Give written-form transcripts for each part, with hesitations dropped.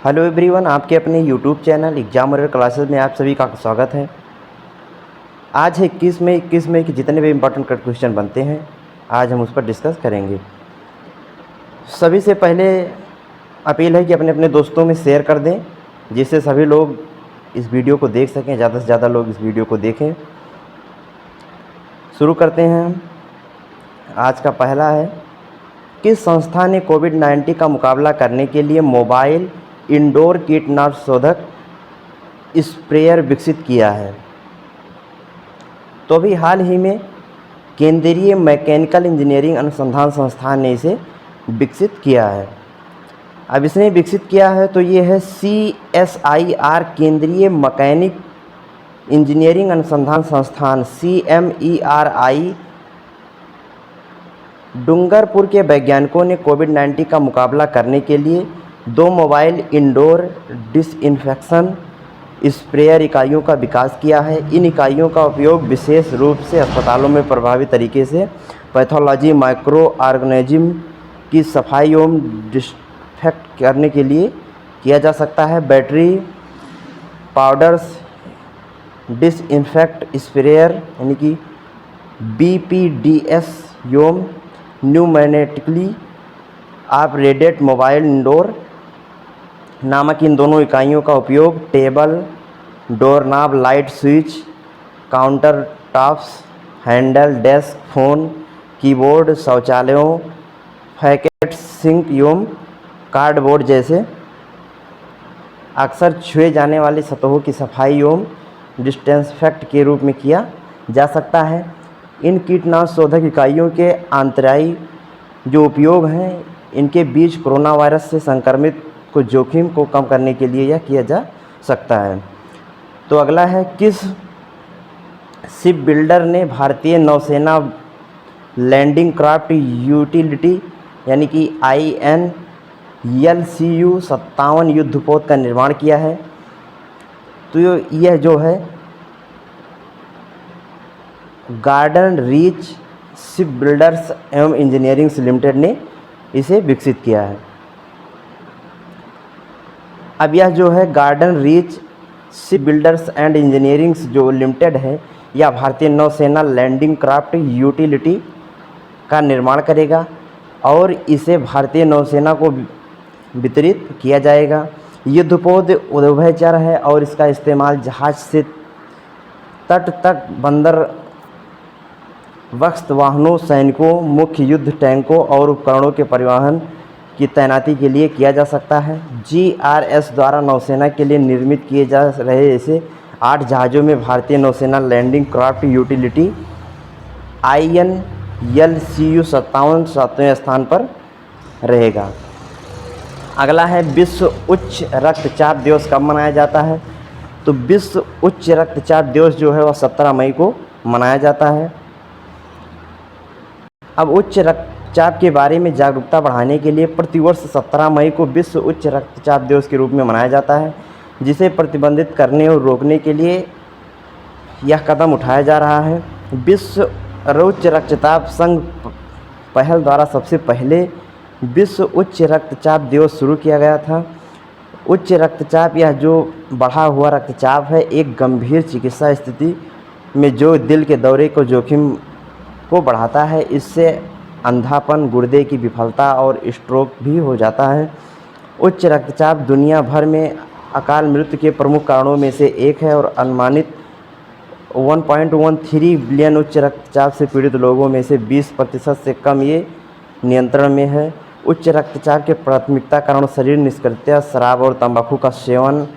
Hello everyone, आपके अपने YouTube channel exam warrior classes में आप सभी का स्वागत है। आज है 21 मई के जितने भी इम्पोर्टेंट कट क्वेश्चन बनते हैं आज हम उस पर डिस्कस करेंगे। सभी से पहले अपील है कि अपने अपने दोस्तों में शेयर कर दें जिससे सभी लोग इस वीडियो को देख सकें, ज़्यादा से ज़्यादा लोग इस वीडियो को देखें। शुरू करते हैं हम। आज का पहला है, किस संस्था ने कोविड-19 का मुकाबला करने के लिए मोबाइल इंडोर कीटनाशक स्प्रेयर विकसित किया है? तो अभी हाल ही में केंद्रीय मैकेनिकल इंजीनियरिंग अनुसंधान संस्थान ने इसे विकसित किया है। अब इसने विकसित किया है तो ये है CSIR, केंद्रीय मैकेनिक इंजीनियरिंग अनुसंधान संस्थान CMERI। डूंगरपुर के वैज्ञानिकों ने कोविड-19 का मुकाबला करने के लिए 2 मोबाइल इंडोर डिसइंफेक्शन स्प्रेयर इकाइयों का विकास किया है। इन इकाइयों का उपयोग विशेष रूप से अस्पतालों में प्रभावी तरीके से पैथोलॉजी, माइक्रो ऑर्गेनिज्म की सफाई एवं डिसइंफेक्ट करने के लिए किया जा सकता है। बैटरी पाउडर्स डिसइंफेक्ट स्प्रेयर यानी कि BPDS एवं न्यूमैटिकली ऑपरेटेड मोबाइल इंडोर नामक इन दोनों इकाइयों का उपयोग table, doorknob, light switch, counter tops, handle, desk, phone, keyboard, शौचालयों, फैकेट, सिंक एवं कार्डबोर्ड जैसे अक्सर छुए जाने वाली सतहों की सफाई एवं डिसइंफेक्ट के रूप में किया जा सकता है। इन कीटनाशक इकाइयों के आंतरायी जो उपयोग हैं, इनके बीच कोरोना वायरस से संक्रमित को जोखिम को कम करने के लिए यह किया जा सकता है। तो अगला है, किस शिप बिल्डर ने भारतीय नौसेना लैंडिंग क्राफ्ट यूटिलिटी यानी कि INLCU 57 युद्धपोत का निर्माण किया है? तो यह जो है गार्डन रीच शिप बिल्डर्स एवं इंजीनियरिंग लिमिटेड ने इसे विकसित किया है। अब यह जो है garden reach ship builders and engineering जो लिमिटेड है, यह भारतीय नौसेना लैंडिंग क्राफ्ट यूटिलिटी का निर्माण करेगा और इसे भारतीय नौसेना को वितरित किया जाएगा। युद्धपोत उभयचर है और इसका इस्तेमाल जहाज से तट तक बंदरवस्त वाहनों, सैनिकों, मुख्य युद्ध टैंकों और उपकरणों के परिवहन की तैनाती के लिए किया जा सकता है। GRS द्वारा नौसेना के लिए निर्मित किए जा रहे ऐसे 8 जहाज़ों में भारतीय नौसेना लैंडिंग क्राफ्ट यूटिलिटी INLCU 57 सातवें स्थान पर रहेगा। अगला है, विश्व उच्च रक्तचाप दिवस कब मनाया जाता है? तो विश्व उच्च रक्तचाप दिवस जो है वह 17 मई को मनाया जाता है। अब उच्च रक्तचाप के बारे में जागरूकता बढ़ाने के लिए प्रतिवर्ष 17 मई को विश्व उच्च रक्तचाप दिवस के रूप में मनाया जाता है, जिसे प्रतिबंधित करने और रोकने के लिए यह कदम उठाया जा रहा है। विश्व उच्च रक्तचाप संघ पहल द्वारा सबसे पहले विश्व उच्च रक्तचाप दिवस शुरू किया गया था। उच्च रक्तचाप यह जो बढ़ा हुआ रक्तचाप है, एक गंभीर चिकित्सा स्थिति में जो दिल के दौरे को जोखिम को बढ़ाता है। इससे अंधापन, गुर्दे की विफलता और स्ट्रोक भी हो जाता है। उच्च रक्तचाप दुनिया भर में अकाल मृत्यु के प्रमुख कारणों में से एक है और अनुमानित 1.13 बिलियन उच्च रक्तचाप से पीड़ित लोगों में से 20% से कम ये नियंत्रण में है। उच्च रक्तचाप के प्राथमिकता कारण शरीर निष्क्रियता, शराब और तंबाकू का सेवन,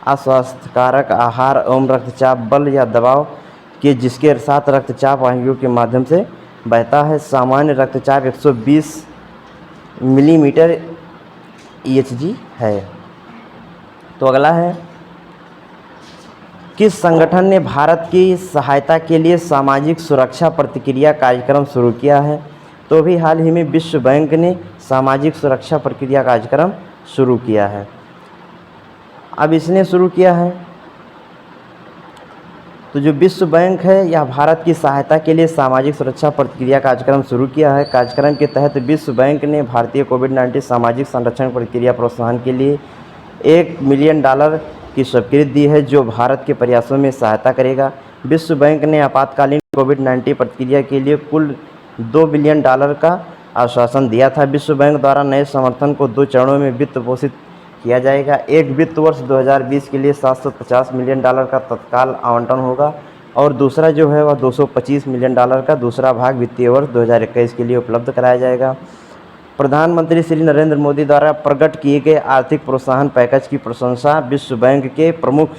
अस्वास्थ्यकारक आहार एवं रक्तचाप बल या दबाव के जिसके साथ रक्तचाप वाहिनियों के माध्यम से बहता है। सामान्य रक्तचाप 120 मिलीमीटर EHG है। तो अगला है, किस संगठन ने भारत की सहायता के लिए सामाजिक सुरक्षा प्रतिक्रिया कार्यक्रम शुरू किया है? तो भी हाल ही में विश्व बैंक ने सामाजिक सुरक्षा प्रक्रिया कार्यक्रम शुरू किया है। अब इसने शुरू किया है तो जो विश्व बैंक है यह भारत की सहायता के लिए सामाजिक सुरक्षा प्रतिक्रिया कार्यक्रम शुरू किया है। कार्यक्रम के तहत विश्व बैंक ने भारतीय कोविड-19 सामाजिक संरक्षण प्रक्रिया प्रोत्साहन के लिए $1 मिलियन की स्वीकृति दी है, जो भारत के प्रयासों में सहायता करेगा। विश्व बैंक ने आपातकालीन कोविड-19 प्रतिक्रिया के लिए कुल $2 बिलियन का आश्वासन दिया था। विश्व बैंक द्वारा नए समर्थन को 2 चरणों में वित्त पोषित किया जाएगा। एक वित्त वर्ष 2020 के लिए $750 मिलियन का तत्काल आवंटन होगा और दूसरा जो है वह $225 मिलियन का दूसरा भाग वित्तीय वर्ष 2021 के लिए उपलब्ध कराया जाएगा। प्रधानमंत्री श्री नरेंद्र मोदी द्वारा प्रकट किए गए आर्थिक प्रोत्साहन पैकेज की प्रशंसा विश्व बैंक के प्रमुख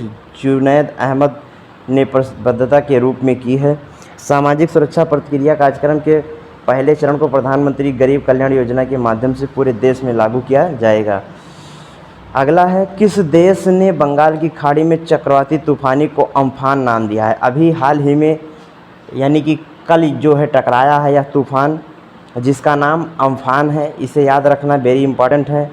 जुनैद अहमद ने प्रतिबद्धता के रूप में की है। सामाजिक सुरक्षा प्रतिक्रिया कार्यक्रम के पहले चरण को प्रधानमंत्री गरीब कल्याण योजना के माध्यम से पूरे देश में लागू किया जाएगा। अगला है, किस देश ने बंगाल की खाड़ी में चक्रवाती तूफानी को अम्फान नाम दिया है? अभी हाल ही में यानी कि कल जो है टकराया है यह तूफान, जिसका नाम अम्फान है। इसे याद रखना वेरी इम्पॉर्टेंट है।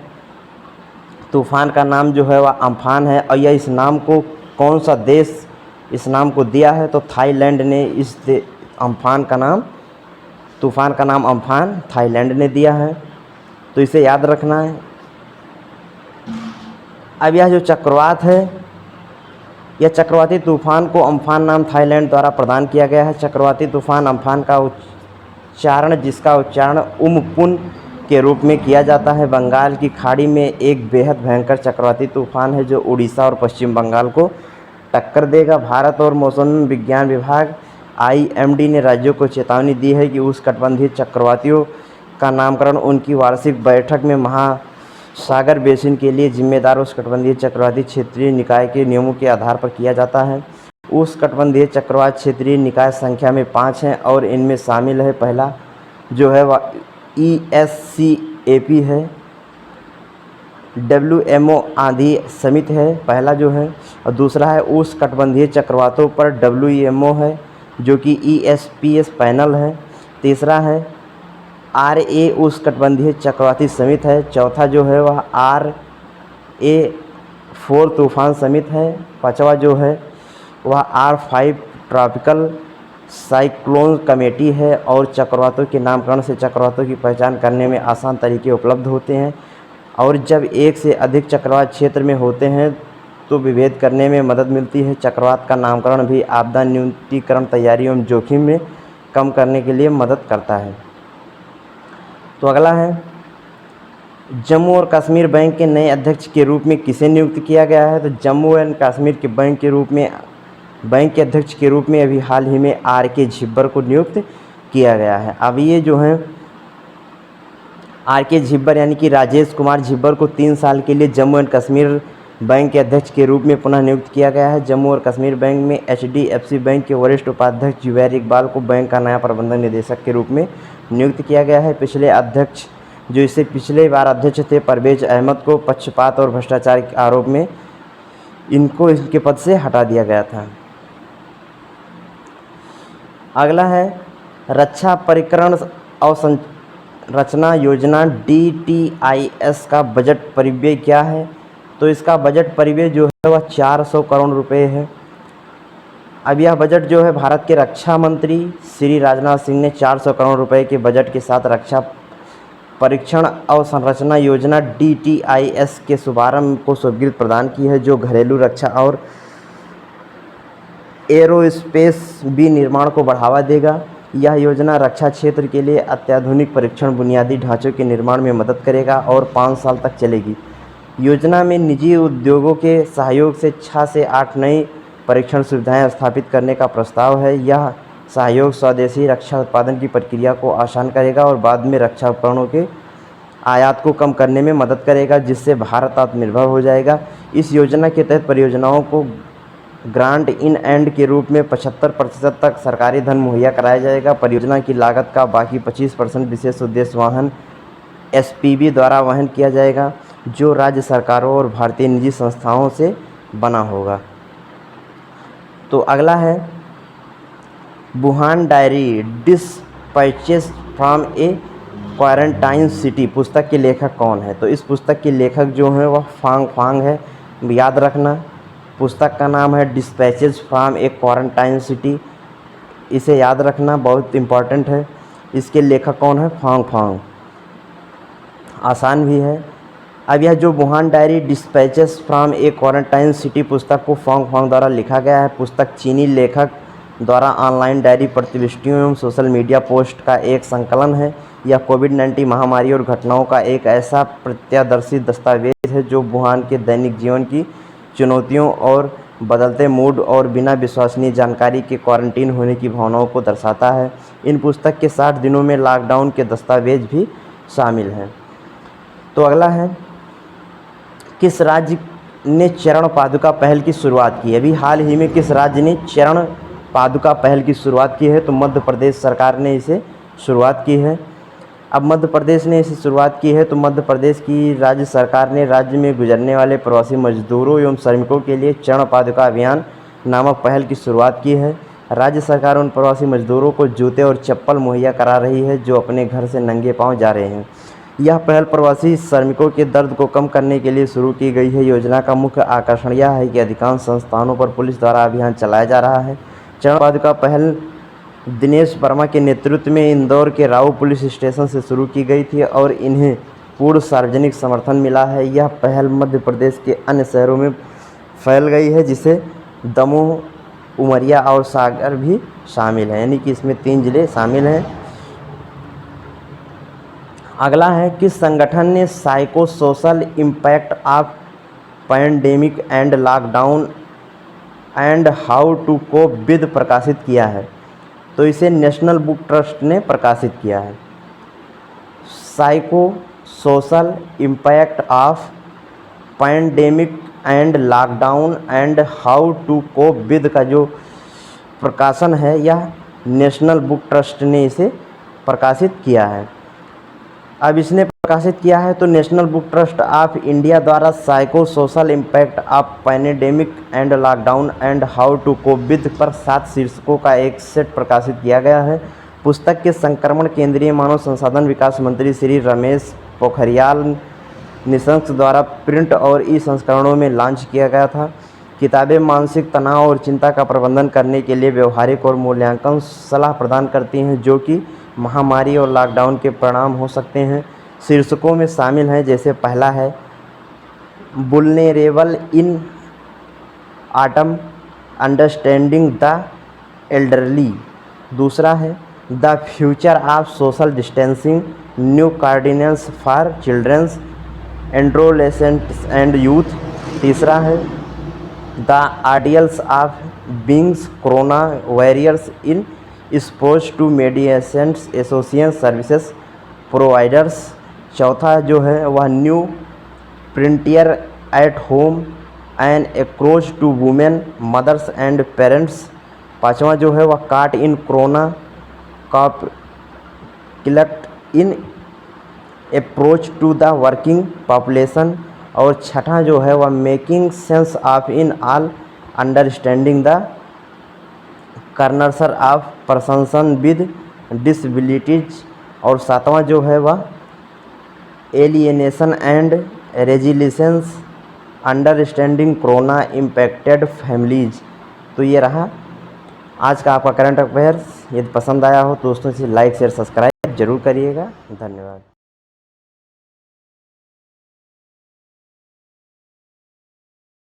तूफान का नाम जो है वह अम्फान है और यह इस नाम को कौन सा देश इस नाम को दिया है? तो थाईलैंड ने इस तूफान का नाम अम्फान थाईलैंड ने दिया है, तो इसे याद रखना है। अब यह जो चक्रवात है, यह चक्रवाती तूफान को अम्फान नाम थाईलैंड द्वारा प्रदान किया गया है। चक्रवाती तूफान अम्फान का जिसका उच्चारण उमपुन के रूप में किया जाता है, बंगाल की खाड़ी में एक बेहद भयंकर चक्रवाती तूफान है जो उड़ीसा और पश्चिम बंगाल को टक्कर देगा। भारत और मौसम विज्ञान विभाग IMD ने राज्यों को चेतावनी दी है कि उष्णकटिबंधीय चक्रवातियों का नामकरण उनकी वार्षिक बैठक में महासागर बेसिन के लिए जिम्मेदार उष्णकटिबंधीय चक्रवाती क्षेत्रीय निकाय के नियमों के आधार पर किया जाता है। उष्णकटिबंधीय चक्रवात क्षेत्रीय निकाय संख्या में 5 हैं और इनमें शामिल है, पहला जो है वह ESCAP है, WMO आंधी समिति है पहला जो है, और दूसरा है उष्णकटिबंधीय चक्रवातों पर WMO है जो कि ESPS पैनल है। तीसरा है RA उष्णकटिबंधीय चक्रवाती समिति है। चौथा जो है वह RA4 तूफान समिति है। पांचवा जो है वह R5 ट्रॉपिकल साइक्लोन कमेटी है। और चक्रवातों के नामकरण से चक्रवातों की पहचान करने में आसान तरीके उपलब्ध होते हैं और जब एक से अधिक चक्रवात क्षेत्र में होते हैं तो विभेद करने में मदद मिलती है। चक्रवात का नामकरण भी आपदा न्यूनीकरण तैयारी एवं जोखिम में कम करने के लिए मदद करता है। तो अगला है, जम्मू और कश्मीर बैंक के नए अध्यक्ष के रूप में किसे नियुक्त किया गया है? तो जम्मू एंड कश्मीर के बैंक के अध्यक्ष के रूप में अभी हाल ही में RK झिब्बर को नियुक्त किया गया है। अब ये जो है RK झिब्बर यानी कि राजेश कुमार झिब्बर को 3 साल के लिए जम्मू एंड कश्मीर बैंक के अध्यक्ष के रूप में पुनः नियुक्त किया गया है। जम्मू और कश्मीर बैंक में HDFC बैंक के वरिष्ठ उपाध्यक्ष जुबैर इकबाल को बैंक का नया प्रबंधन निदेशक के रूप में नियुक्त किया गया है। पिछले अध्यक्ष जो इससे पिछले बार अध्यक्ष थे परवेज अहमद को पक्षपात और भ्रष्टाचार के आरोप में इनको इनके पद से हटा दिया गया था। अगला है, रक्षा परिकरण और संरचना योजना DTIS का बजट परिव्यय क्या है? तो इसका बजट परिव्यय जो है वह 400 करोड़ रुपए है। अब यह बजट जो है भारत के रक्षा मंत्री श्री राजनाथ सिंह ने 400 करोड़ रुपए के बजट के साथ रक्षा परीक्षण और संरचना योजना DTIS के शुभारंभ को स्वीकृति प्रदान की है, जो घरेलू रक्षा और एरोस्पेस विनिर्माण को बढ़ावा देगा। यह योजना रक्षा क्षेत्र के लिए अत्याधुनिक परीक्षण बुनियादी ढांचों के निर्माण में मदद करेगा और 5 साल तक चलेगी। योजना में निजी उद्योगों के सहयोग से 6 से 8 नई परीक्षण सुविधाएं स्थापित करने का प्रस्ताव है। यह सहयोग स्वदेशी रक्षा उत्पादन की प्रक्रिया को आसान करेगा और बाद में रक्षा उपकरणों के आयात को कम करने में मदद करेगा, जिससे भारत आत्मनिर्भर हो जाएगा। इस योजना के तहत परियोजनाओं को ग्रांट इन एंड के रूप में 75% तक सरकारी धन मुहैया कराया जाएगा। परियोजना की लागत का बाकी 25% विशेष उद्देश्य वाहन SPV द्वारा वहन किया जाएगा, जो राज्य सरकारों और भारतीय निजी संस्थाओं से बना होगा। तो अगला है, Wuhan diary dispatches from A quarantine city पुस्तक के लेखक कौन है? तो इस पुस्तक के लेखक जो हैं वह फांग है। याद रखना, पुस्तक का नाम है dispatches from A quarantine city. इसे याद रखना, बहुत इम्पॉर्टेंट है। इसके लेखक कौन है? फांग। आसान भी है। अब यह जो Wuhan diary dispatches from A quarantine city पुस्तक को फोंग फोंग द्वारा लिखा गया है। पुस्तक चीनी लेखक द्वारा ऑनलाइन डायरी प्रतिलिपियों एवं सोशल मीडिया पोस्ट का एक संकलन है। यह कोविड-19 महामारी और घटनाओं का एक ऐसा प्रत्यक्षदर्शी दस्तावेज है जो वुहान के दैनिक जीवन की चुनौतियों और बदलते मूड और बिना विश्वसनीय जानकारी के क्वारंटीन होने की भावनाओं को दर्शाता है। इन पुस्तक के 60 दिनों में लॉकडाउन के दस्तावेज भी शामिल हैं। तो अगला है, किस राज्य ने चरण पादुका पहल की शुरुआत की है? अभी हाल ही में किस राज्य ने चरण पादुका पहल की शुरुआत की है? तो मध्य प्रदेश सरकार ने इसे शुरुआत की है। अब मध्य प्रदेश ने इसे शुरुआत की है तो मध्य प्रदेश की राज्य सरकार ने राज्य में गुजरने वाले प्रवासी मजदूरों एवं श्रमिकों के लिए चरण पादुका अभियान नामक पहल की शुरुआत की है। राज्य सरकार उन प्रवासी मजदूरों को जूते और चप्पल मुहैया करा रही है जो अपने घर से नंगे पांव जा रहे हैं। यह पहल प्रवासी श्रमिकों के दर्द को कम करने के लिए शुरू की गई है। योजना का मुख्य आकर्षण यह है कि अधिकांश संस्थानों पर पुलिस द्वारा अभियान चलाया जा रहा है। चरण पादुका पहल दिनेश वर्मा के नेतृत्व में इंदौर के राऊ पुलिस स्टेशन से शुरू की गई थी और इन्हें पूर्ण सार्वजनिक समर्थन मिला है। यह पहल मध्य प्रदेश के अन्य शहरों में फैल गई है जिसे दमोह, उमरिया और सागर भी शामिल हैं, यानी कि इसमें 3 जिले शामिल हैं। अगला है, किस संगठन ने psycho social impact of pandemic and lockdown and how to cope with प्रकाशित किया है? तो इसे नेशनल बुक ट्रस्ट ने प्रकाशित किया है। Psycho social impact of pandemic and lockdown and how to cope with का जो प्रकाशन है यह नेशनल बुक ट्रस्ट ने इसे प्रकाशित किया है। अब इसने प्रकाशित किया है तो national book trust of India द्वारा psycho social impact of pandemic and lockdown and how to cope with पर 7 शीर्षकों का एक सेट प्रकाशित किया गया है। पुस्तक के संस्करण केंद्रीय मानव संसाधन विकास मंत्री श्री रमेश पोखरियाल निशंक द्वारा प्रिंट और ई संस्करणों में लॉन्च किया गया था। किताबें मानसिक तनाव और चिंता का प्रबंधन करने के लिए व्यवहारिक और मूल्यांकन सलाह प्रदान करती हैं जो कि महामारी और लॉकडाउन के परिणाम हो सकते हैं। शीर्षकों में शामिल हैं, जैसे पहला है vulnerable in autumn understanding the elderly, दूसरा है the future of social distancing, new cardinals for childrens, adolescents and youth, तीसरा है the ideals of beings corona warriors response to mediations association services providers, चौथा जो है वह new frontier at home and approach to women mothers and parents, पांचवा जो है वह caught in corona cop collect in approach to the working population, और छठा जो है वह making sense of in all understanding the कर्नर्सर ऑफ पर्सन विद डिसेबिलिटीज, और सातवां जो है वह alienation and resilience understanding corona impacted families. तो ये रहा आज का आपका करंट अफेयर्स। यदि पसंद आया हो तो दोस्तों से लाइक शेयर सब्सक्राइब जरूर करिएगा। धन्यवाद।